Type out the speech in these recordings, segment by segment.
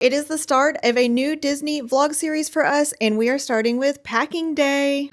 It is the start of a new Disney vlog series for us, and we are starting with packing day.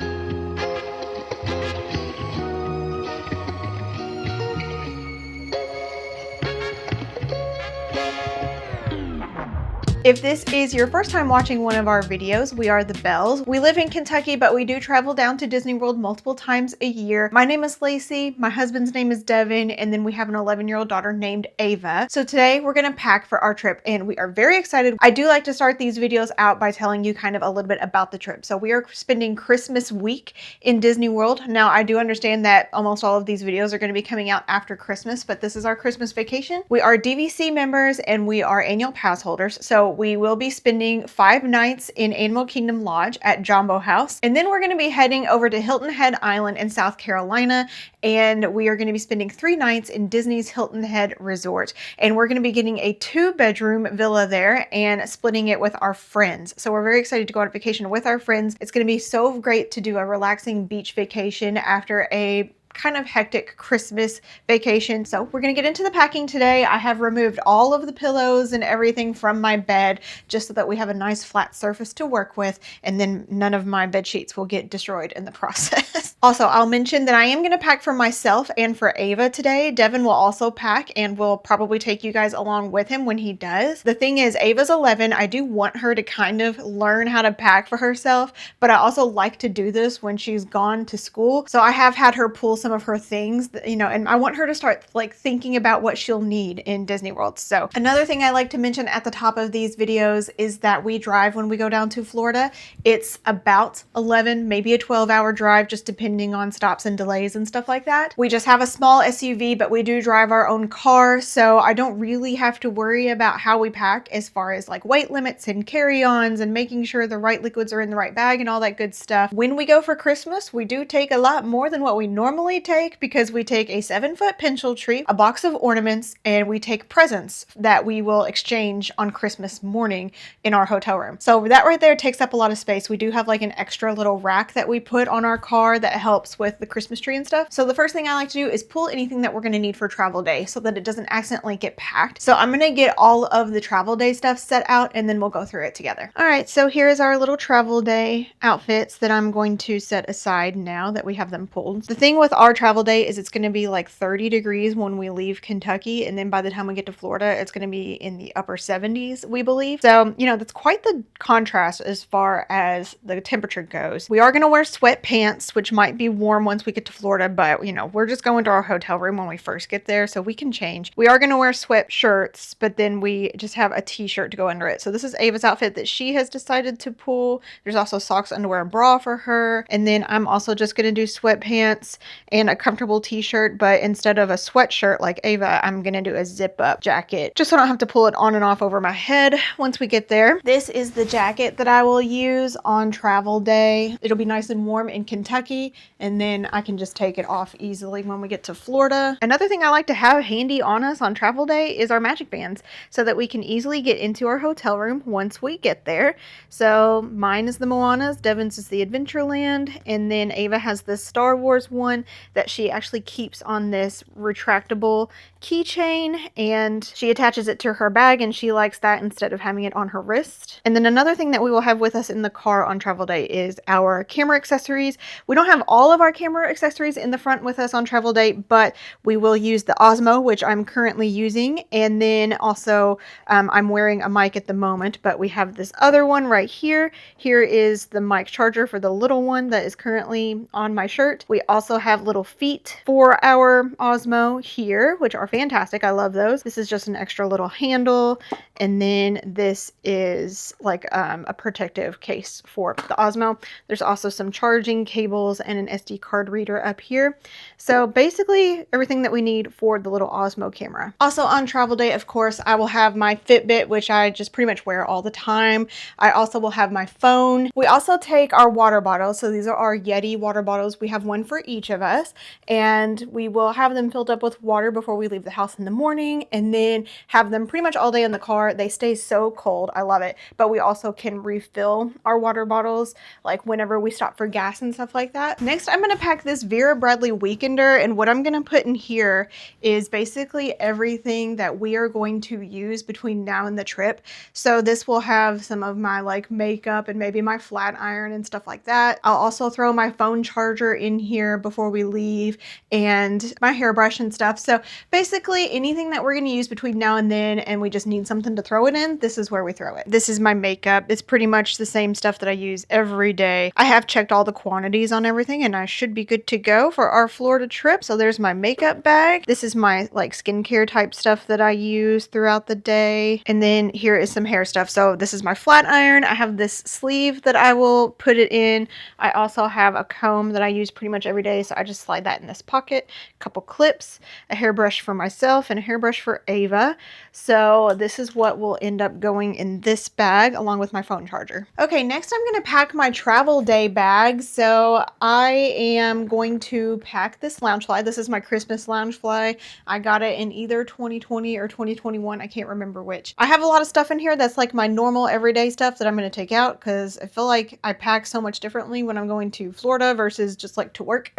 If this is your first time watching one of our videos, we are the Bells. We live in Kentucky, but we do travel down to Disney World multiple times a year. My name is Lacey, my husband's name is Devin, and then we have an 11-year-old daughter named Ava. So today we're gonna pack for our trip, and we are very excited. I do like to start these videos out by telling you kind of a little bit about the trip. So we are spending Christmas week in Disney World. Now, I do understand that almost all of these videos are gonna be coming out after Christmas, but this is our Christmas vacation. We are DVC members and we are annual pass holders. So we will be spending 5 nights in Animal Kingdom Lodge at Jumbo House. And then we're going to be heading over to Hilton Head Island in South Carolina. And we are going to be spending 3 nights in Disney's Hilton Head Resort. And we're going to be getting a 2-bedroom villa there and splitting it with our friends. So we're very excited to go on vacation with our friends. It's going to be so great to do a relaxing beach vacation after a kind of hectic Christmas vacation. So we're gonna get into the packing today. I have removed all of the pillows and everything from my bed just so that we have a nice flat surface to work with, and then none of my bed sheets will get destroyed in the process. Also, I'll mention that I am gonna pack for myself and for Ava today. Devin will also pack and will probably take you guys along with him when he does. The thing is, Ava's 11. I do want her to kind of learn how to pack for herself, but I also like to do this when she's gone to school. So I have had her pull some of her things, and I want her to start like thinking about what she'll need in Disney World. So another thing I like to mention at the top of these videos is that we drive when we go down to Florida. It's about 11, maybe a 12-hour drive, just depending on stops and delays and stuff like that. We just have a small SUV, but we do drive our own car, so I don't really have to worry about how we pack as far as like weight limits and carry-ons and making sure the right liquids are in the right bag and all that good stuff. When we go for Christmas, we do take a lot more than what we normally take, because we take a 7-foot pencil tree, a box of ornaments, and we take presents that we will exchange on Christmas morning in our hotel room. So that right there takes up a lot of space. We do have like an extra little rack that we put on our car that helps with the Christmas tree and stuff. So the first thing I like to do is pull anything that we're going to need for travel day so that it doesn't accidentally get packed. So I'm going to get all of the travel day stuff set out and then we'll go through it together. All right, so here's our little travel day outfits that I'm going to set aside now that we have them pulled. The thing with our travel day is it's going to be like 30 degrees when we leave Kentucky, and then by the time we get to Florida it's going to be in the upper 70s, we believe. So that's quite the contrast as far as the temperature goes. We are going to wear sweatpants, which might be warm once we get to Florida, but we're just going to our hotel room when we first get there, so we can change. We are going to wear sweatshirts, but then we just have a t-shirt to go under it. So this is Ava's outfit that she has decided to pull. There's also socks, underwear, and bra for her, and then I'm also just going to do sweatpants and a comfortable t-shirt, but instead of a sweatshirt like Ava, I'm gonna do a zip-up jacket just so I don't have to pull it on and off over my head once we get there. This is the jacket that I will use on travel day. It'll be nice and warm in Kentucky, and then I can just take it off easily when we get to Florida. Another thing I like to have handy on us on travel day is our magic bands, so that we can easily get into our hotel room once we get there. So mine is the Moana's, Devin's is the Adventureland, and then Ava has this Star Wars one that she actually keeps on this retractable keychain, and she attaches it to her bag, and she likes that instead of having it on her wrist. And then another thing that we will have with us in the car on travel day is our camera accessories. We don't have all of our camera accessories in the front with us on travel day, but we will use the Osmo, which I'm currently using, and then also I'm wearing a mic at the moment, but we have this other one right here. Here is the mic charger for the little one that is currently on my shirt. We also have little feet for our Osmo here, which are fantastic. I love those. This is just an extra little handle, and then this is like a protective case for the Osmo. There's also some charging cables and an SD card reader up here. So basically everything that we need for the little Osmo camera. Also on travel day, of course, I will have my Fitbit, which I just pretty much wear all the time. I also will have my phone. We also take our water bottles. So these are our Yeti water bottles. We have one for each of us, and we will have them filled up with water before we leave leave the house in the morning and then have them pretty much all day in the car. They stay so cold. I love it. But we also can refill our water bottles like whenever we stop for gas and stuff like that. Next, I'm going to pack this Vera Bradley Weekender, and what I'm going to put in here is basically everything that we are going to use between now and the trip. So this will have some of my like makeup and maybe my flat iron and stuff like that. I'll also throw my phone charger in here before we leave and my hairbrush and stuff. So basically anything that we're going to use between now and then and we just need something to throw it in, this is where we throw it. This is my makeup. It's pretty much the same stuff that I use every day. I have checked all the quantities on everything and I should be good to go for our Florida trip. So there's my makeup bag. This is my like skincare type stuff that I use throughout the day. And then here is some hair stuff. So this is my flat iron. I have this sleeve that I will put it in. I also have a comb that I use pretty much every day. So I just slide that in this pocket, a couple clips, a hairbrush for myself and a hairbrush for Ava. So this is what will end up going in this bag along with my phone charger. Okay, next I'm going to pack my travel day bag. So I am going to pack this Loungefly. This is my Christmas Loungefly. I got it in either 2020 or 2021. I can't remember which. I have a lot of stuff in here that's like my normal everyday stuff that I'm going to take out because I feel like I pack so much differently when I'm going to Florida versus just like to work.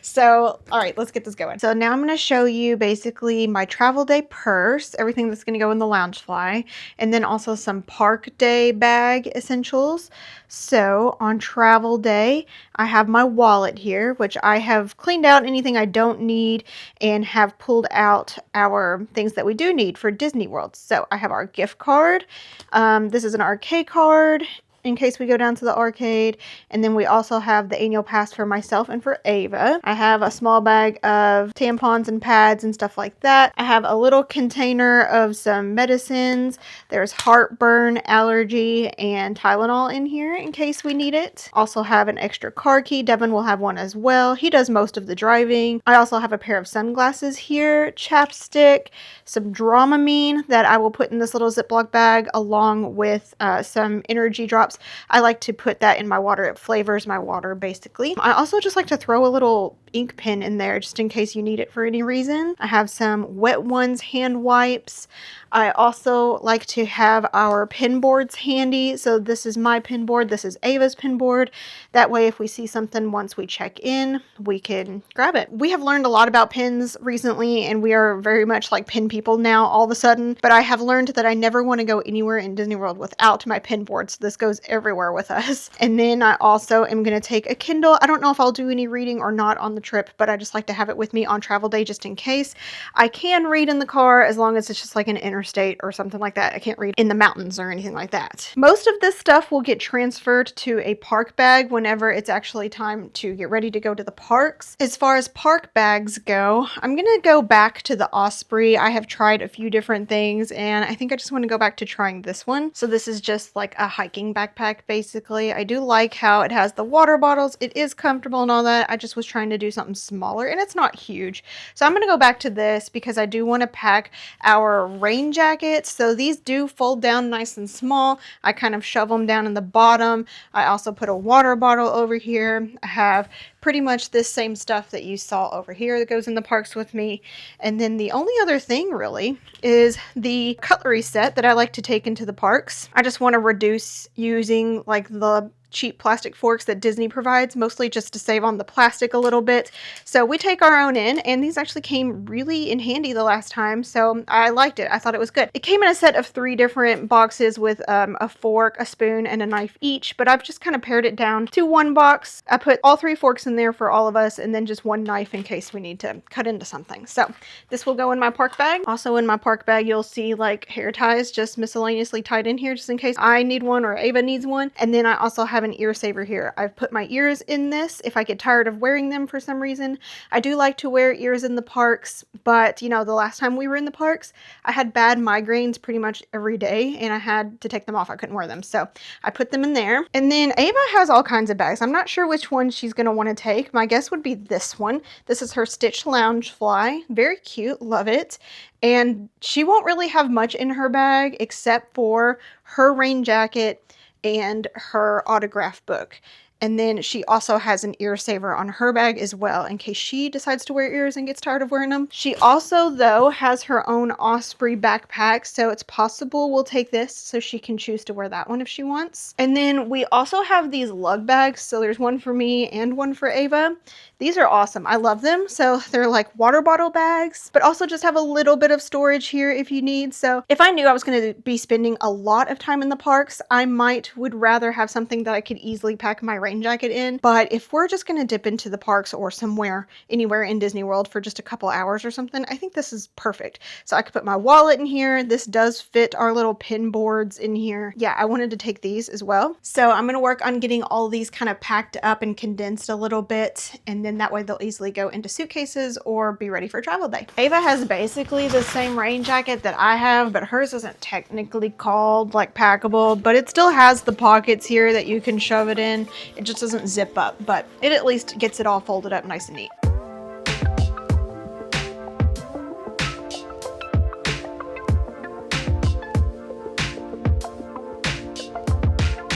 So, all right, let's get this going. So now I'm going to show you basically my travel day purse, everything that's going to go in the Loungefly, and then also some park day bag essentials. So on travel day, I have my wallet here, which I have cleaned out anything I don't need and have pulled out our things that we do need for Disney World. So I have our gift card. This is an arcade card in case we go down to the arcade. And then we also have the annual pass for myself and for Ava. I have a small bag of tampons and pads and stuff like that. I have a little container of some medicines. There's heartburn, allergy, and Tylenol in here in case we need it. Also have an extra car key. Devin will have one as well. He does most of the driving. I also have a pair of sunglasses here, chapstick, some Dramamine that I will put in this little Ziploc bag along with some energy drops. I like to put that in my water. It flavors my water basically. I also just like to throw a little ink pen in there just in case you need it for any reason. I have some Wet Ones hand wipes. I also like to have our pin boards handy. So this is my pin board. This is Ava's pin board. That way if we see something once we check in, we can grab it. We have learned a lot about pins recently and we are very much like pin people now all of a sudden. But I have learned that I never want to go anywhere in Disney World without my pin board. So this goes everywhere with us. And then I also am going to take a Kindle. I don't know if I'll do any reading or not on the trip, but I just like to have it with me on travel day just in case. I can read in the car as long as it's just like an interstate or something like that. I can't read in the mountains or anything like that. Most of this stuff will get transferred to a park bag whenever it's actually time to get ready to go to the parks. As far as park bags go, I'm going to go back to the Osprey. I have tried a few different things and I think I just want to go back to trying this one. So this is just like a hiking backpack basically. I do like how it has the water bottles. It is comfortable and all that. I just was trying to do something smaller and it's not huge. So I'm going to go back to this because I do want to pack our rain jackets. So these do fold down nice and small. I kind of shove them down in the bottom. I also put a water bottle over here. I have pretty much this same stuff that you saw over here that goes in the parks with me. And then the only other thing really is the cutlery set that I like to take into the parks. I just want to reduce using like the cheap plastic forks that Disney provides, mostly just to save on the plastic a little bit. So we take our own in, and these actually came really in handy the last time, so I liked it. I thought it was good. It came in a set of 3 different boxes with a fork, a spoon, and a knife each, but I've just kind of pared it down to one box. I put all 3 forks in there for all of us, and then just one knife in case we need to cut into something. So this will go in my park bag. Also in my park bag, you'll see like hair ties just miscellaneously tied in here just in case I need one or Ava needs one. And then I also have an ear saver here. I've put my ears in this if I get tired of wearing them for some reason. I do like to wear ears in the parks, but you know, the last time we were in the parks, I had bad migraines pretty much every day and I had to take them off. I couldn't wear them. So I put them in there. And then Ava has all kinds of bags. I'm not sure which one she's going to want to take. My guess would be this one. This is her Stitch Loungefly. Very cute. Love it. And she won't really have much in her bag except for her rain jacket and her autograph book. And then she also has an ear saver on her bag as well, in case she decides to wear ears and gets tired of wearing them. She also, though, has her own Osprey backpack, so it's possible we'll take this so she can choose to wear that one if she wants. And then we also have these lug bags, so there's one for me and one for Ava. These are awesome. I love them. So they're like water bottle bags, but also just have a little bit of storage here if you need. So if I knew I was going to be spending a lot of time in the parks, I would rather have something that I could easily pack my rain jacket in. But if we're just going to dip into the parks or anywhere in Disney World for just a couple hours or something, I think this is perfect. So I could put my wallet in here. This does fit our little pin boards in here. Yeah, I wanted to take these as well. So I'm going to work on getting all these kind of packed up and condensed a little bit, and then that way they'll easily go into suitcases or be ready for travel day. Ava has basically the same rain jacket that I have, but hers isn't technically called like packable, but it still has the pockets here that you can shove it in. It just doesn't zip up, but it at least gets it all folded up nice and neat.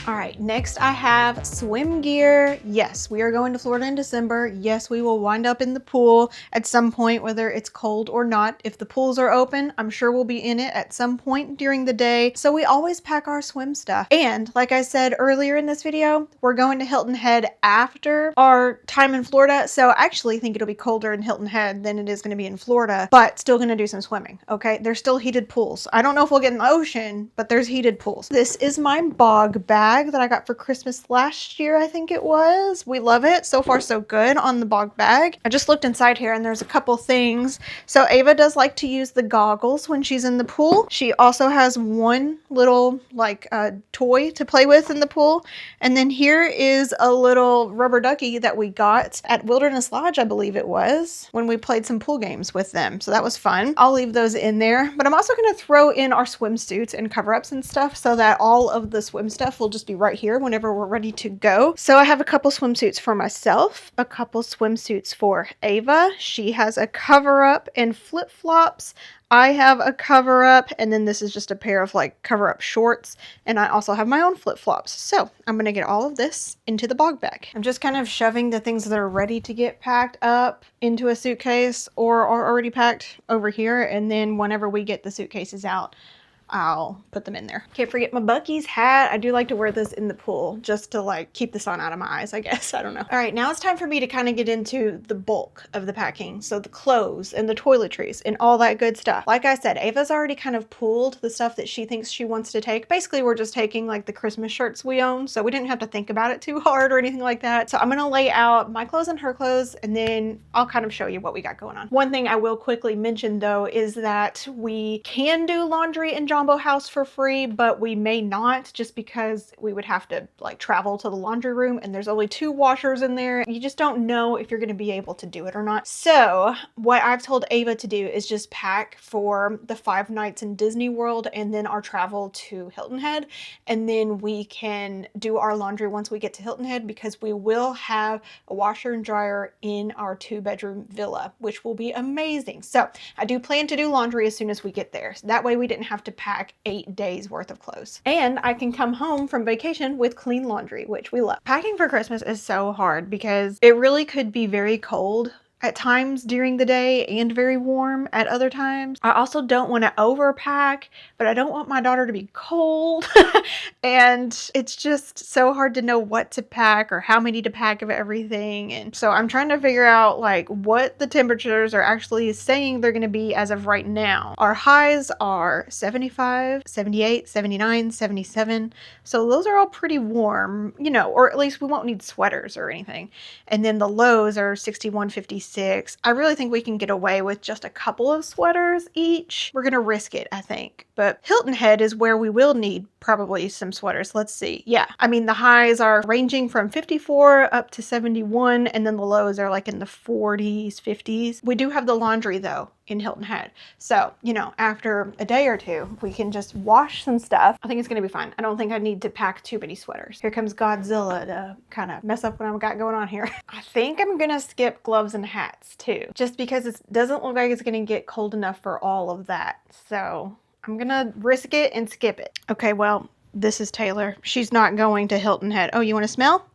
All right, next I have swim gear. Yes, we are going to Florida in December. Yes, we will wind up in the pool at some point, whether it's cold or not. If the pools are open, I'm sure we'll be in it at some point during the day. So we always pack our swim stuff. And like I said earlier in this video, we're going to Hilton Head after our time in Florida. So I actually think it'll be colder in Hilton Head than it is going to be in Florida, but still going to do some swimming. Okay, there's still heated pools. I don't know if we'll get in the ocean, but there's heated pools. This is my bog bag that I got for Christmas last year, I think it was. We love it. So far, so good on the bog bag. I just looked inside here and there's a couple things. So Ava does like to use the goggles when she's in the pool. She also has one little like toy to play with in the pool. And then here is a little rubber ducky that we got at Wilderness Lodge, I believe it was, when we played some pool games with them. So that was fun. I'll leave those in there, but I'm also going to throw in our swimsuits and cover-ups and stuff so that all of the swim stuff will just be right here whenever we're ready to go. So I have a couple swimsuits for myself, a couple swimsuits for Ava. She has a cover-up and flip-flops. I have a cover-up, and then this is just a pair of like cover-up shorts, and I also have my own flip-flops. So I'm going to get all of this into the bog bag. I'm just kind of shoving the things that are ready to get packed up into a suitcase or are already packed over here, and then whenever we get the suitcases out, I'll put them in there. Can't forget my Buc-ee's hat. I do like to wear this in the pool just to like keep the sun out of my eyes, I guess. I don't know. All right, now it's time for me to kind of get into the bulk of the packing. So the clothes and the toiletries and all that good stuff. Like I said, Ava's already kind of pooled the stuff that she thinks she wants to take. Basically, we're just taking like the Christmas shirts we own, so we didn't have to think about it too hard or anything like that. So I'm gonna lay out my clothes and her clothes, and then I'll kind of show you what we got going on. One thing I will quickly mention though is that we can do laundry and Jumbo House for free, but we may not, just because we would have to like travel to the laundry room and there's only 2 washers in there. You just don't know if you're going to be able to do it or not. So what I've told Ava to do is just pack for the 5 nights in Disney World and then our travel to Hilton Head, and then we can do our laundry once we get to Hilton Head, because we will have a washer and dryer in our 2-bedroom villa, which will be amazing. So I do plan to do laundry as soon as we get there. So that way we didn't have to pack 8 days worth of clothes. And I can come home from vacation with clean laundry, which we love. Packing for Christmas is so hard because it really could be very cold at times during the day and very warm at other times. I also don't want to overpack, but I don't want my daughter to be cold. And it's just so hard to know what to pack or how many to pack of everything. And so I'm trying to figure out like what the temperatures are actually saying they're going to be as of right now. Our highs are 75, 78, 79, 77. So those are all pretty warm, you know, or at least we won't need sweaters or anything. And then the lows are 61, 56. I really think we can get away with just a couple of sweaters each. We're gonna risk it, I think. But Hilton Head is where we will need probably some sweaters. Let's see. Yeah, I mean the highs are ranging from 54 up to 71, and then the lows are like in the 40s, 50s. We do have the laundry though in Hilton Head. So, you know, after a day or two, we can just wash some stuff. I think it's gonna be fine. I don't think I need to pack too many sweaters. Here comes Godzilla to kind of mess up what I've got going on here. I think I'm gonna skip gloves and hats too, just because it doesn't look like it's gonna get cold enough for all of that. So I'm gonna risk it and skip it. Okay, well, this is Taylor. She's not going to Hilton Head. Oh, you wanna smell?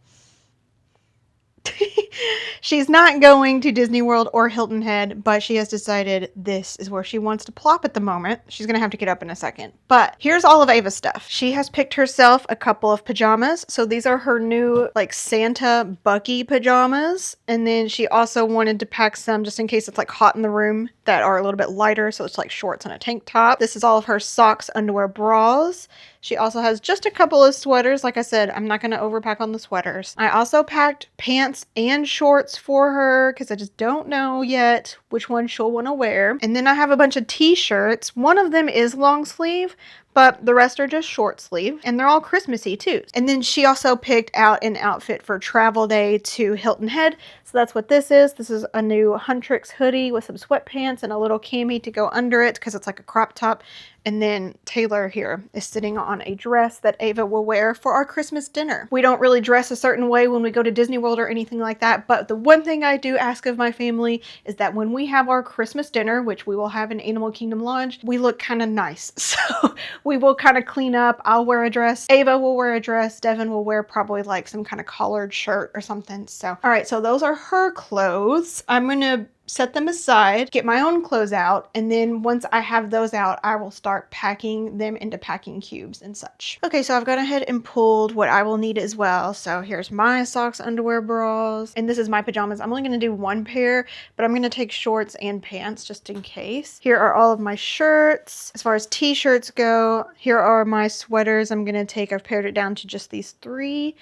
She's not going to Disney World or Hilton Head, but she has decided this is where she wants to plop at the moment. She's gonna have to get up in a second. But here's all of Ava's stuff. She has picked herself a couple of pajamas. So these are her new like Santa Bucky pajamas. And then she also wanted to pack some just in case it's like hot in the room that are a little bit lighter. So it's like shorts and a tank top. This is all of her socks, underwear, bras. She also has just a couple of sweaters. Like I said, I'm not going to overpack on the sweaters. I also packed pants and shorts for her because I just don't know yet which one she'll want to wear. And then I have a bunch of t-shirts. One of them is long sleeve, but the rest are just short sleeve, and they're all Christmassy too. And then she also picked out an outfit for travel day to Hilton Head. So that's what this is. This is a new Huntrix hoodie with some sweatpants and a little cami to go under it because it's like a crop top. And then Taylor here is sitting on a dress that Ava will wear for our Christmas dinner. We don't really dress a certain way when we go to Disney World or anything like that, but the one thing I do ask of my family is that when we have our Christmas dinner, which we will have in Animal Kingdom Lodge, we look kind of nice. So we will kind of clean up. I'll wear a dress. Ava will wear a dress. Devin will wear probably like some kind of collared shirt or something. So, all right, so those are her clothes. I'm going to set them aside, get my own clothes out, and then once I have those out, I will start packing them into packing cubes and such. Okay, so I've gone ahead and pulled what I will need as well. So here's my socks, underwear, bras, and this is my pajamas. I'm only going to do one pair, but I'm going to take shorts and pants just in case. Here are all of my shirts. As far as t-shirts go, here are my sweaters. I'm going to take, I've pared it down to just these 3.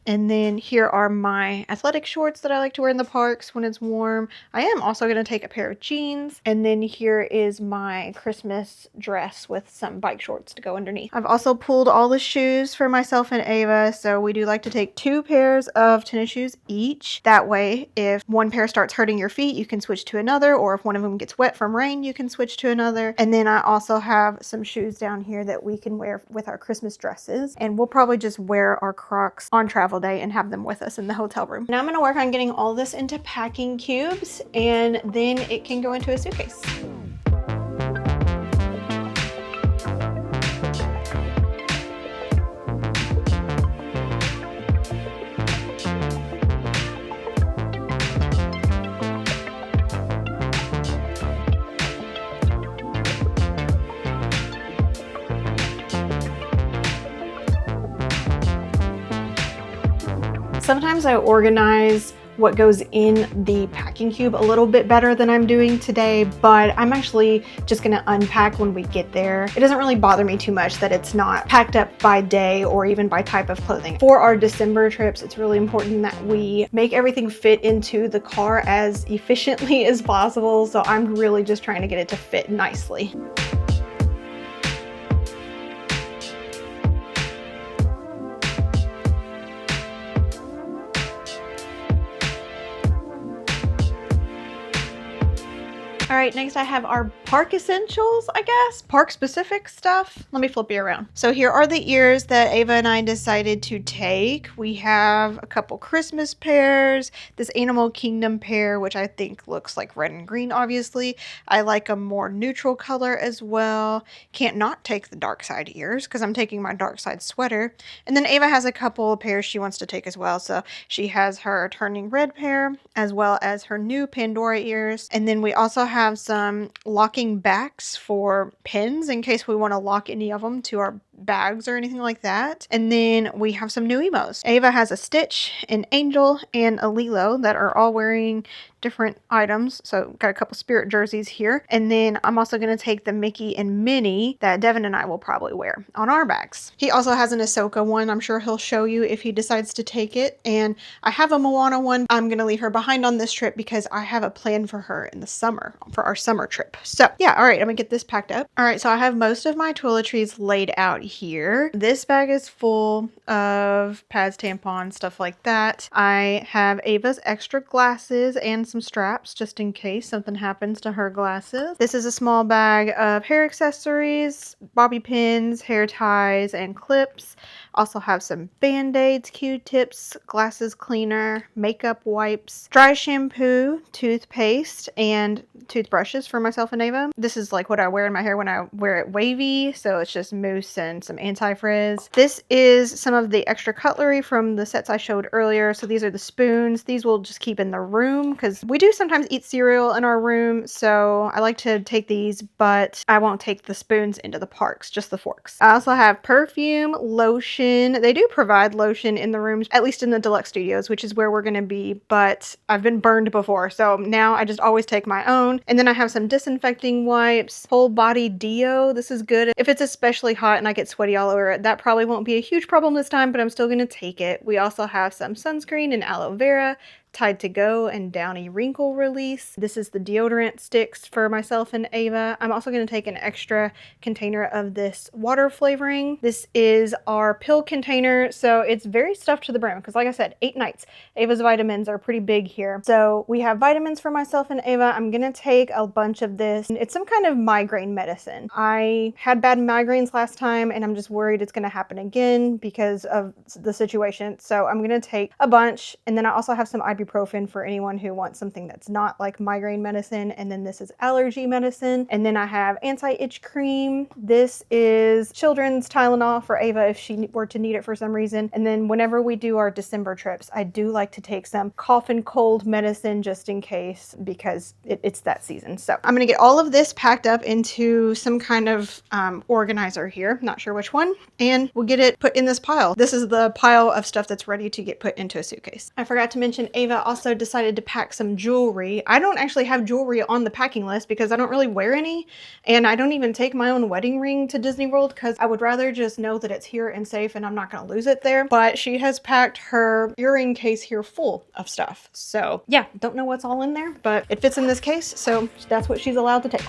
And then here are my athletic shorts that I like to wear in the parks when it's warm. I am also going to take a pair of jeans. And then here is my Christmas dress with some bike shorts to go underneath. I've also pulled all the shoes for myself and Ava. So we do like to take 2 pairs of tennis shoes each. That way, if one pair starts hurting your feet, you can switch to another. Or if one of them gets wet from rain, you can switch to another. And then I also have some shoes down here that we can wear with our Christmas dresses. And we'll probably just wear our Crocs on travel day and have them with us in the hotel room. Now I'm going to work on getting all this into packing cubes, and then it can go into a suitcase. Sometimes I organize what goes in the packing cube a little bit better than I'm doing today, but I'm actually just gonna unpack when we get there. It doesn't really bother me too much that it's not packed up by day or even by type of clothing. For our December trips, it's really important that we make everything fit into the car as efficiently as possible, so I'm really just trying to get it to fit nicely. All right, next I have our park essentials, I guess, park specific stuff. Let me flip you around. So here are the ears that Ava and I decided to take. We have a couple Christmas pairs, this Animal Kingdom pair, which I think looks like red and green, obviously. I like a more neutral color as well. Can't not take the dark side ears because I'm taking my dark side sweater. And then Ava has a couple of pairs she wants to take as well. So she has her turning red pair as well as her new Pandora ears. And then we also have some locking backs for pins in case we want to lock any of them to our bags or anything like that. And then we have some new emos. Ava has a Stitch, an Angel, and a Lilo that are all wearing different items. So got a couple Spirit jerseys here. And then I'm also going to take the Mickey and Minnie that Devin and I will probably wear on our bags. He also has an Ahsoka one. I'm sure he'll show you if he decides to take it. And I have a Moana one. I'm going to leave her behind on this trip because I have a plan for her in the summer for our summer trip. So yeah, all right, I'm gonna get this packed up. All right, so I have most of my toiletries laid out here. This bag is full of pads, tampons, stuff like that. I have Ava's extra glasses and some straps just in case something happens to her glasses. This is a small bag of hair accessories, bobby pins, hair ties, and clips. Also have some Band-Aids, Q-tips, glasses cleaner, makeup wipes, dry shampoo, toothpaste, and toothbrushes for myself and Ava. This is like what I wear in my hair when I wear it wavy, so it's just mousse and some anti-frizz. This is some of the extra cutlery from the sets I showed earlier. So these are the spoons. These we'll just keep in the room because we do sometimes eat cereal in our room, so I like to take these, but I won't take the spoons into the parks, just the forks. I also have perfume, lotion. They do provide lotion in the rooms, at least in the deluxe studios, which is where we're going to be, but I've been burned before, so now I just always take my own. And then I have some disinfecting wipes, whole body deo. This is good if it's especially hot and I get sweaty all over it. That probably won't be a huge problem this time, but I'm still going to take it. We also have some sunscreen and aloe vera, Tide to Go, and Downy Wrinkle Release. This is the deodorant sticks for myself and Ava. I'm also going to take an extra container of this water flavoring. This is our pill container, so it's very stuffed to the brim because, like I said, 8 nights. Ava's vitamins are pretty big here. So we have vitamins for myself and Ava. I'm going to take a bunch of this. It's some kind of migraine medicine. I had bad migraines last time, and I'm just worried it's going to happen again because of the situation. So I'm going to take a bunch, and then I also have some ibuprofen for anyone who wants something that's not like migraine medicine. And then this is allergy medicine. And then I have anti-itch cream. This is children's Tylenol for Ava if she were to need it for some reason. And then whenever we do our December trips, I do like to take some cough and cold medicine just in case because it's that season. So I'm going to get all of this packed up into some kind of organizer here. Not sure which one. And we'll get it put in this pile. This is the pile of stuff that's ready to get put into a suitcase. I forgot to mention Ava also decided to pack some jewelry. I don't actually have jewelry on the packing list because I don't really wear any, and I don't even take my own wedding ring to Disney World because I would rather just know that it's here and safe and I'm not going to lose it there. But she has packed her earring case here full of stuff. So yeah, don't know what's all in there, but it fits in this case, so that's what she's allowed to take.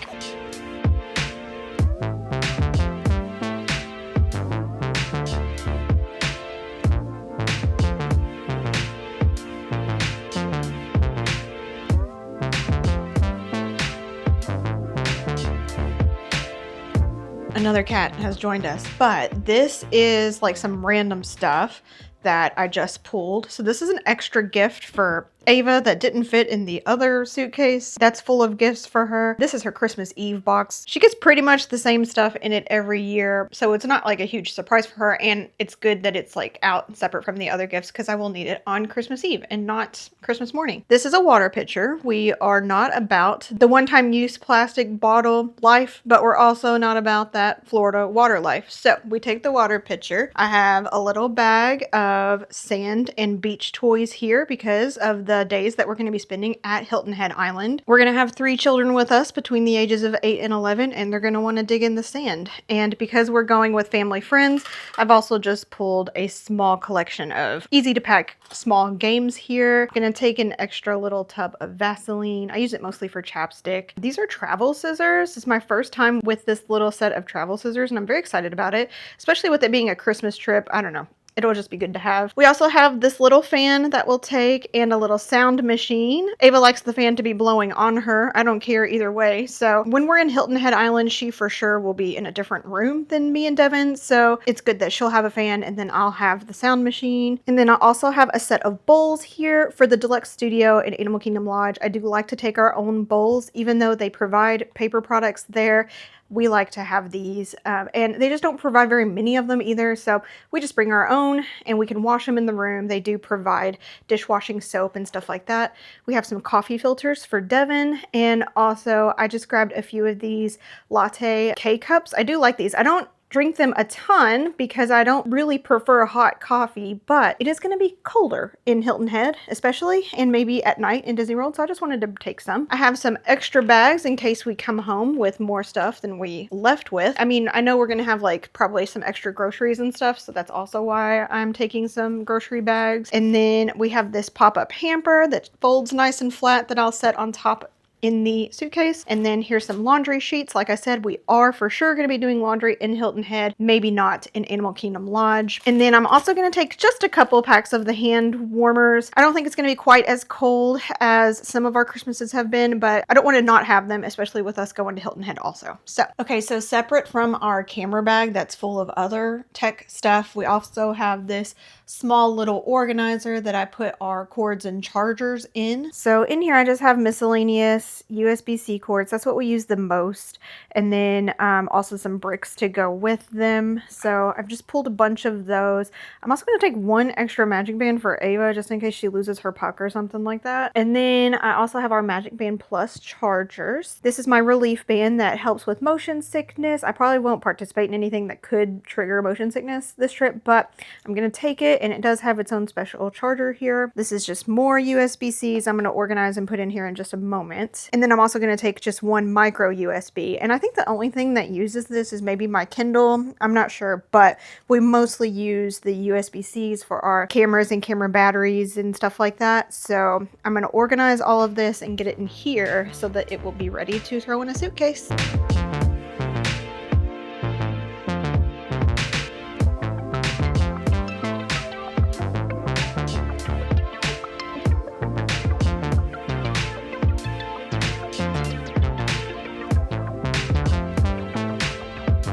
Another cat has joined us, but this is like some random stuff that I just pulled. So this is an extra gift for Ava that didn't fit in the other suitcase that's full of gifts for her. This is her Christmas Eve box. She gets pretty much the same stuff in it every year, so it's not like a huge surprise for her, and it's good that it's like out separate from the other gifts because I will need it on Christmas Eve and not Christmas morning. This is a water pitcher. We are not about the one-time use plastic bottle life, but we're also not about that Florida water life. So we take the water pitcher. I have a little bag of sand and beach toys here because of the days that we're going to be spending at Hilton Head Island. We're going to have 3 children with us between the ages of 8 and 11, and they're going to want to dig in the sand. And because we're going with family friends, I've also just pulled a small collection of easy to pack small games here. I'm going to take an extra little tub of Vaseline. I use it mostly for chapstick. These are travel scissors. It's my first time with this little set of travel scissors, and I'm very excited about it, especially with it being a Christmas trip. I don't know. It'll just be good to have. We also have this little fan that we'll take and a little sound machine. Ava likes the fan to be blowing on her. I don't care either way. So when we're in Hilton Head Island, she for sure will be in a different room than me and Devin. So it's good that she'll have a fan and then I'll have the sound machine. And then I'll also have a set of bowls here for the deluxe studio in Animal Kingdom Lodge. I do like to take our own bowls, even though they provide paper products there. We like to have these, and they just don't provide very many of them either, so we just bring our own and we can wash them in the room. They do provide dishwashing soap and stuff like that. We have some coffee filters for Devin, and also I just grabbed a few of these latte K-cups. I do like these. I don't drink them a ton because I don't really prefer hot coffee, but it is going to be colder in Hilton Head, especially, and maybe at night in Disney World, so I just wanted to take some. I have some extra bags in case we come home with more stuff than we left with. I mean, I know we're going to have like probably some extra groceries and stuff, so that's also why I'm taking some grocery bags. And then we have this pop-up hamper that folds nice and flat that I'll set on top in the suitcase. And then here's some laundry sheets. Like I said, we are for sure going to be doing laundry in Hilton Head, maybe not in Animal Kingdom Lodge. And then I'm also going to take just a couple packs of the hand warmers. I don't think it's going to be quite as cold as some of our Christmases have been, but I don't want to not have them, especially with us going to Hilton Head also. So, okay, so separate from our camera bag that's full of other tech stuff, we also have this small little organizer that I put our cords and chargers in. So in here I just have miscellaneous USB-C cords. That's what we use the most. And then also some bricks to go with them. So I've just pulled a bunch of those. I'm also going to take one extra Magic Band for Ava just in case she loses her puck or something like that. And then I also have our Magic Band Plus chargers. This is my relief band that helps with motion sickness. I probably won't participate in anything that could trigger motion sickness this trip, but I'm going to take it, and it does have its own special charger here. This is just more USB-Cs I'm going to organize and put in here in just a moment. And then I'm also going to take just one micro USB. And I think the only thing that uses this is maybe my Kindle. I'm not sure, but we mostly use the USB-Cs for our cameras and camera batteries and stuff like that. So I'm going to organize all of this and get it in here so that it will be ready to throw in a suitcase.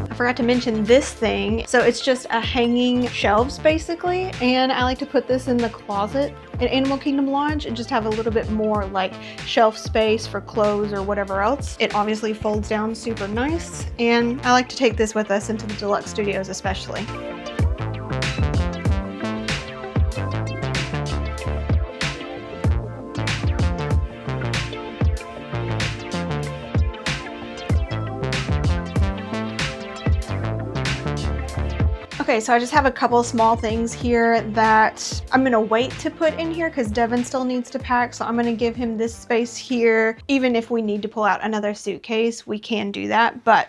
I forgot to mention this thing. So it's just a hanging shelves basically, and I like to put this in the closet at Animal Kingdom Lodge and just have a little bit more like shelf space for clothes or whatever else. It obviously folds down super nice, and I like to take this with us into the deluxe studios especially. Okay, so I just have a couple small things here that I'm gonna wait to put in here because Devin still needs to pack. So I'm gonna give him this space here. Even if we need to pull out another suitcase, we can do that. But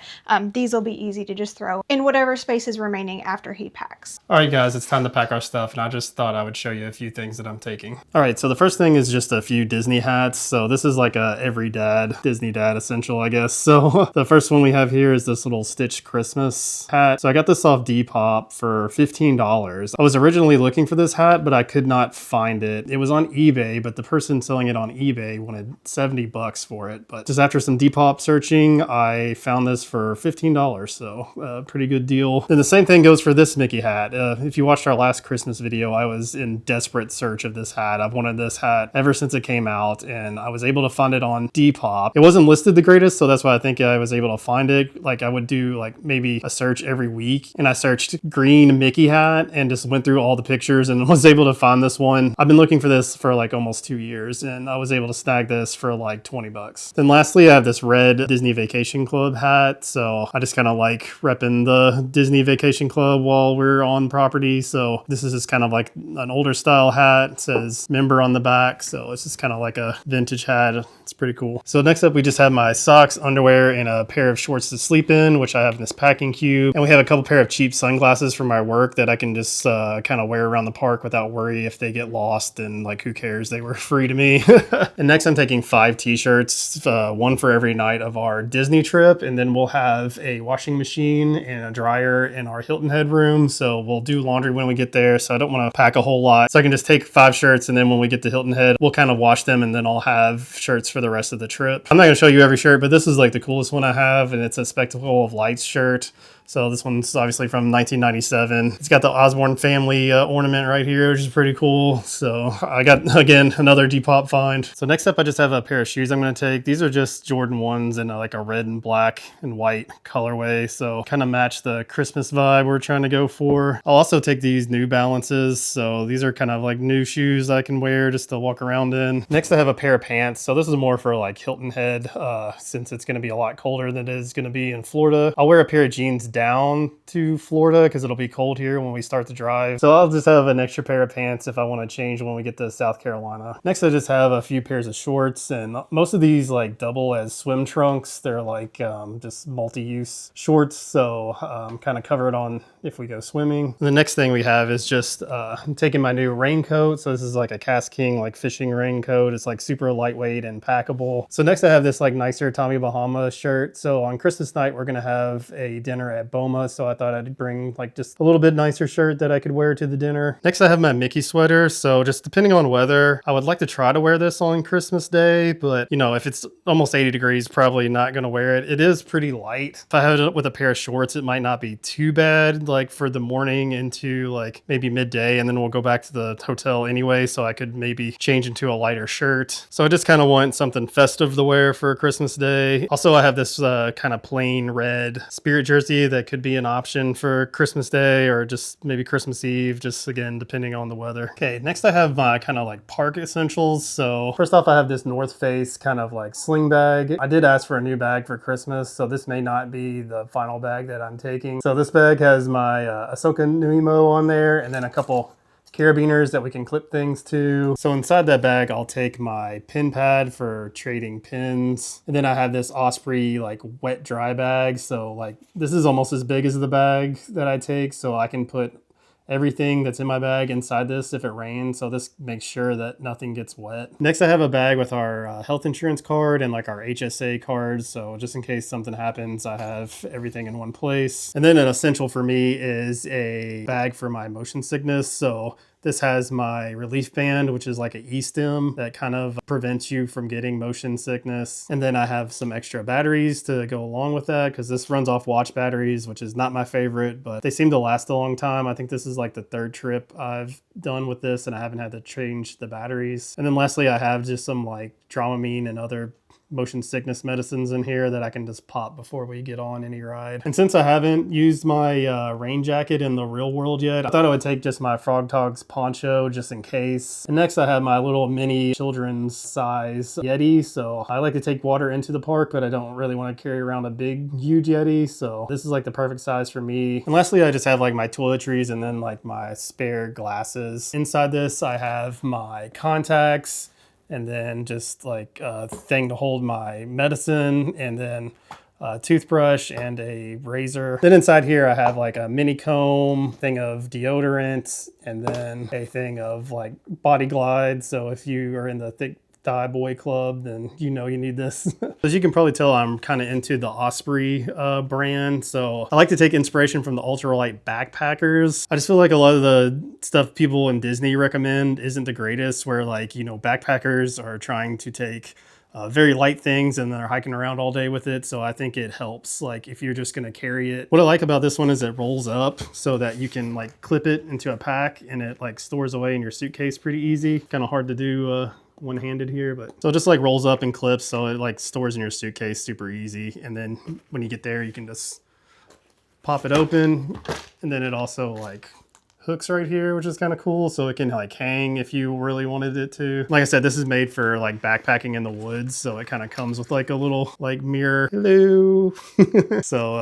these will be easy to just throw in whatever space is remaining after he packs. All right, guys, it's time to pack our stuff, and I just thought I would show you a few things that I'm taking. All right, so the first thing is just a few Disney hats. So this is like a every dad, Disney dad essential, I guess. So the first one we have here is this little Stitch Christmas hat. So I got this off Depop for $15. I was originally looking for this hat, but I could not find it. It was on eBay, but the person selling it on eBay wanted 70 bucks for it. But just after some Depop searching, I found this for $15. So pretty good deal. Then the same thing goes for this Mickey hat. If you watched our last Christmas video, I was in desperate search of this hat. I've wanted this hat ever since it came out, and I was able to find it on Depop. It wasn't listed the greatest, so that's why I think I was able to find it. Like I would do like maybe a search every week, and I searched green Mickey hat and just went through all the pictures and was able to find this one. I've been looking for this for like almost 2 years, and I was able to snag this for like 20 bucks. Then lastly, I have this red Disney Vacation Club hat. So I just kind of like repping the Disney Vacation Club while we're on property. So this is just kind of like an older style hat. It says member on the back. So it's just kind of like a vintage hat. It's pretty cool. So next up, we just have my socks, underwear, and a pair of shorts to sleep in, which I have in this packing cube. And we have a couple pair of cheap sunglasses from my work that I can just kind of wear around the park without worry if they get lost, and like who cares, they were free to me. And next I'm taking 5 t-shirts, one for every night of our Disney trip, and then we'll have a washing machine and a dryer in our Hilton Head room, so we'll do laundry when we get there, so I don't want to pack a whole lot, so I can just take 5 shirts, and then when we get to Hilton Head we'll kind of wash them, and then I'll have shirts for the rest of the trip. I'm not going to show you every shirt, but this is like the coolest one I have, and it's a Spectacle of Lights shirt. So this one's obviously from 1997. It's got the Osborne family ornament right here, which is pretty cool. So I got, again, another Depop find. So next up, I just have a pair of shoes I'm going to take. These are just Jordan 1s in like a red and black and white colorway. So kind of match the Christmas vibe we're trying to go for. I'll also take these New Balances. So these are kind of like new shoes I can wear just to walk around in. Next, I have a pair of pants. So this is more for like Hilton Head since it's going to be a lot colder than it is going to be in Florida. I'll wear a pair of jeans down to Florida because it'll be cold here when we start the drive. So I'll just have an extra pair of pants if I want to change when we get to South Carolina. Next, I just have a few pairs of shorts, and most of these like double as swim trunks. They're like just multi-use shorts, so I'm kind of covered on if we go swimming. The next thing we have is just I'm taking my new raincoat. So this is like a Cast King like fishing raincoat. It's like super lightweight and packable. So next I have this like nicer Tommy Bahama shirt. So on Christmas night we're gonna have a dinner at Boma, so I thought I'd bring like just a little bit nicer shirt that I could wear to the dinner. Next I have my Mickey sweater. So just depending on weather, I would like to try to wear this on Christmas Day, but you know, if it's almost 80 degrees, probably not gonna wear it. It is pretty light. If I had it with a pair of shorts, it might not be too bad, like for the morning into like maybe midday, and then we'll go back to the hotel anyway, so I could maybe change into a lighter shirt. So I just kind of want something festive to wear for Christmas Day. Also, I have this kind of plain red Spirit jersey that could be an option for Christmas Day or just maybe Christmas Eve, just again, depending on the weather. Okay, next I have my kind of like park essentials. So first off, I have this North Face kind of like sling bag. I did ask for a new bag for Christmas, so this may not be the final bag that I'm taking. So this bag has my Ahsoka Nuimo on there, and then a couple carabiners that we can clip things to. So inside that bag, I'll take my pin pad for trading pins. And then I have this Osprey like wet dry bag. So like this is almost as big as the bag that I take. So I can put everything that's in my bag inside this if it rains. So this makes sure that nothing gets wet. Next, I have a bag with our health insurance card and like our HSA cards. So just in case something happens, I have everything in one place. And then an essential for me is a bag for my motion sickness. So this has my relief band, which is like an e-stim that kind of prevents you from getting motion sickness. And then I have some extra batteries to go along with that because this runs off watch batteries, which is not my favorite, but they seem to last a long time. I think this is like the third trip I've done with this and I haven't had to change the batteries. And then lastly, I have just some like Dramamine and other motion sickness medicines in here that I can just pop before we get on any ride. And since I haven't used my rain jacket in the real world yet, I thought I would take just my Frog Togs poncho just in case. And next I have my little mini children's size Yeti. So I like to take water into the park, but I don't really want to carry around a big, huge Yeti. So this is like the perfect size for me. And lastly, I just have like my toiletries and then like my spare glasses. Inside this, I have my contacts, and then just like a thing to hold my medicine, and then a toothbrush and a razor. Then inside here I have like a mini comb, thing of deodorant, and then a thing of like Body Glide. So if you are in the thick thigh boy club, then you know you need this. As you can probably tell, I'm kind of into the Osprey brand. So I like to take inspiration from the ultralight backpackers. I just feel like a lot of the stuff people in Disney recommend isn't the greatest, where like, you know, backpackers are trying to take very light things and they're hiking around all day with it. So I think it helps like if you're just going to carry it. What I like about this one is it rolls up so that you can like clip it into a pack and it like stores away in your suitcase pretty easy. Kind of hard to do one-handed here, but so it just like rolls up and clips, so it like stores in your suitcase super easy. And then when you get there, you can just pop it open, and then it also like hooks right here, which is kind of cool, so it can like hang if you really wanted it to. Like I said, this is made for like backpacking in the woods, so it kind of comes with like a little like mirror. Hello. So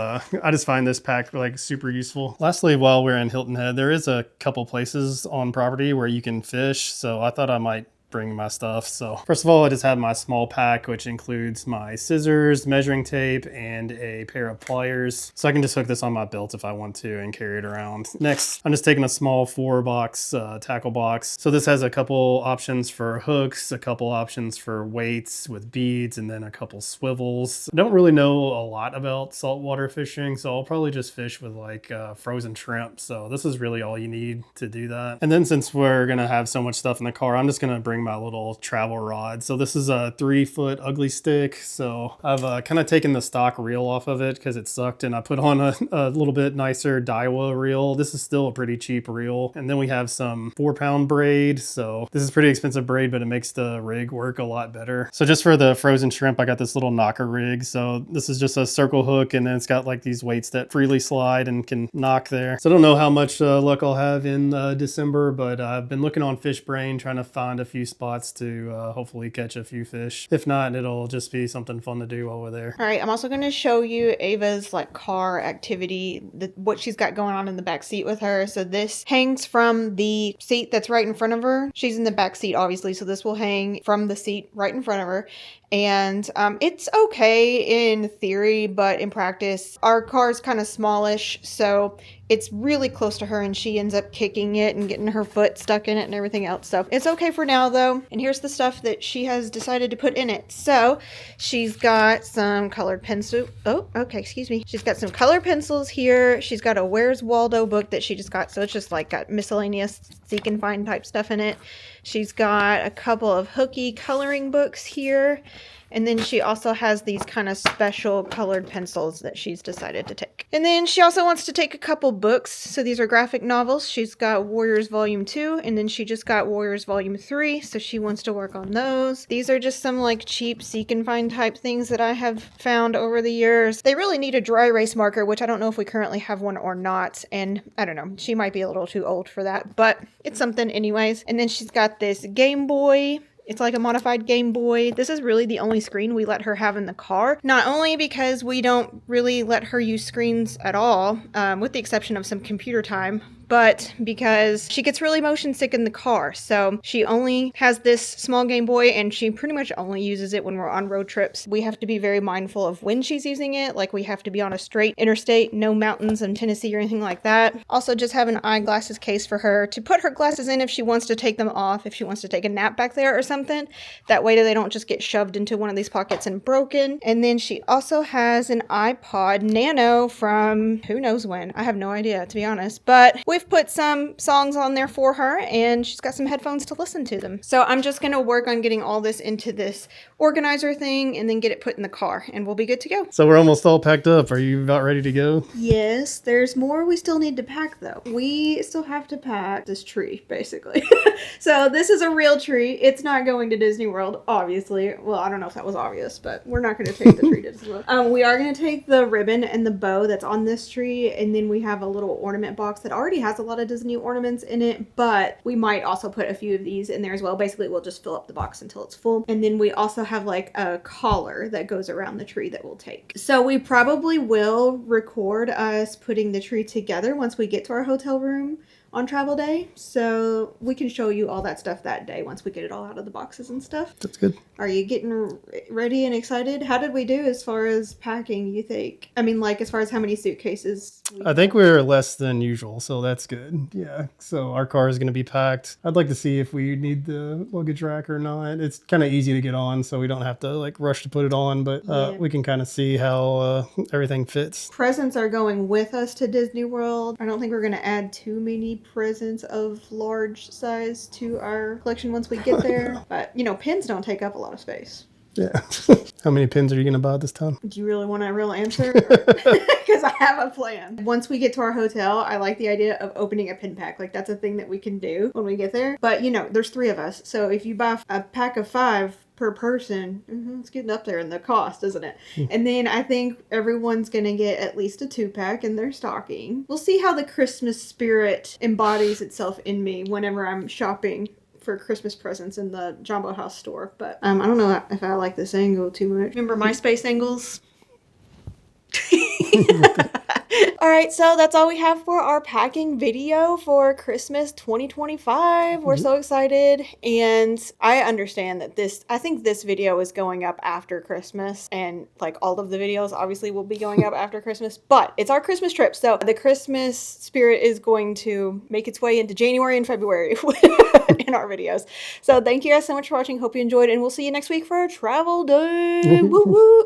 I just find this pack like super useful. Lastly, while we're in Hilton Head, there is a couple places on property where you can fish, so I thought I might bring my stuff. So first of all, I just have my small pack, which includes my scissors, measuring tape, and a pair of pliers. So I can just hook this on my belt if I want to and carry it around. Next, I'm just taking a small 4-box tackle box. So this has a couple options for hooks, a couple options for weights with beads, and then a couple swivels. I don't really know a lot about saltwater fishing, so I'll probably just fish with like frozen shrimp. So this is really all you need to do that. And then since we're gonna have so much stuff in the car, I'm just gonna bring my little travel rod. So this is a 3-foot ugly stick. So I've kind of taken the stock reel off of it because it sucked, and I put on a little bit nicer Daiwa reel. This is still a pretty cheap reel. And then we have some 4-pound braid. So this is pretty expensive braid, but it makes the rig work a lot better. So just for the frozen shrimp, I got this little knocker rig. So this is just a circle hook, and then it's got like these weights that freely slide and can knock there. So I don't know how much luck I'll have in December, but I've been looking on FishBrain trying to find a few spots to hopefully catch a few fish. If not, it'll just be something fun to do while we're there. All right, I'm also going to show you Ava's like car activity, what she's got going on in the back seat with her. So this hangs from the seat that's right in front of her. She's in the back seat, obviously, so this will hang from the seat right in front of her. And it's okay in theory, but in practice, our car's kind of smallish, so it's really close to her and she ends up kicking it and getting her foot stuck in it and everything else. So it's okay for now though. And here's the stuff that she has decided to put in it. So she's got some colored pencil. Oh, okay, excuse me. She's got some colored pencils here. She's got a Where's Waldo book that she just got. So it's just like got miscellaneous seek and find type stuff in it. She's got a couple of hooky coloring books here. And then she also has these kind of special colored pencils that she's decided to take. And then she also wants to take a couple books. So these are graphic novels. She's got Warriors Volume 2, and then she just got Warriors Volume 3. So she wants to work on those. These are just some like cheap seek and find type things that I have found over the years. They really need a dry erase marker, which I don't know if we currently have one or not. And I don't know, she might be a little too old for that, but it's something anyways. And then she's got this Game Boy. It's like a modified Game Boy. This is really the only screen we let her have in the car. Not only because we don't really let her use screens at all, with the exception of some computer time, but because she gets really motion sick in the car. So she only has this small Game Boy and she pretty much only uses it when we're on road trips. We have to be very mindful of when she's using it. Like we have to be on a straight interstate, no mountains in Tennessee or anything like that. Also just have an eyeglasses case for her to put her glasses in if she wants to take them off, if she wants to take a nap back there or something. That way they don't just get shoved into one of these pockets and broken. And then she also has an iPod Nano from who knows when. I have no idea, to be honest. But we've put some songs on there for her and she's got some headphones to listen to them. So I'm just going to work on getting all this into this organizer thing and then get it put in the car and we'll be good to go. So we're almost all packed up. Are you about ready to go? Yes, there's more we still need to pack though. We still have to pack this tree, basically. So this is a real tree. It's not going to Disney World, obviously. Well, I don't know if that was obvious, but we're not going to take the tree to Disney World. We are going to take the ribbon and the bow that's on this tree, and then we have a little ornament box that already has a lot of Disney ornaments in it, but we might also put a few of these in there as well. Basically, we'll just fill up the box until it's full. And then we also have like a collar that goes around the tree that we'll take. So we probably will record us putting the tree together once we get to our hotel room on travel day, so we can show you all that stuff that day once we get it all out of the boxes and stuff. That's good. Are you getting ready and excited? How did we do as far as packing, you think? I mean, like as far as how many suitcases? I think we're less than usual, so that's good. Yeah, so our car is going to be packed. I'd like to see if we need the luggage rack or not. It's kind of easy to get on, so we don't have to like rush to put it on, but we can kind of see how everything fits. Presents are going with us to Disney World. I don't think we're going to add too many presents of large size to our collection once we get there. But, you know, pins don't take up a lot of space. Yeah. How many pins are you going to buy this time? Do you really want a real answer? Because I have a plan. Once we get to our hotel, I like the idea of opening a pin pack. Like, that's a thing that we can do when we get there. But, you know, there's 3 of us. So if you buy a pack of 5 per person, it's getting up there in the cost, isn't it? And then I think everyone's gonna get at least a 2-pack in their stocking. We'll see how the Christmas spirit embodies itself in me whenever I'm shopping for Christmas presents in the Jumbo House store. But I don't know if I like this angle too much. Remember MySpace angles? All right, so that's all we have for our packing video for Christmas 2025. We're so excited, and I understand that I think this video is going up after Christmas, and like all of the videos obviously will be going up after Christmas, but it's our Christmas trip, so the Christmas spirit is going to make its way into January and February in our videos. So thank you guys so much for watching. Hope you enjoyed, and we'll see you next week for our travel day. Woo woo!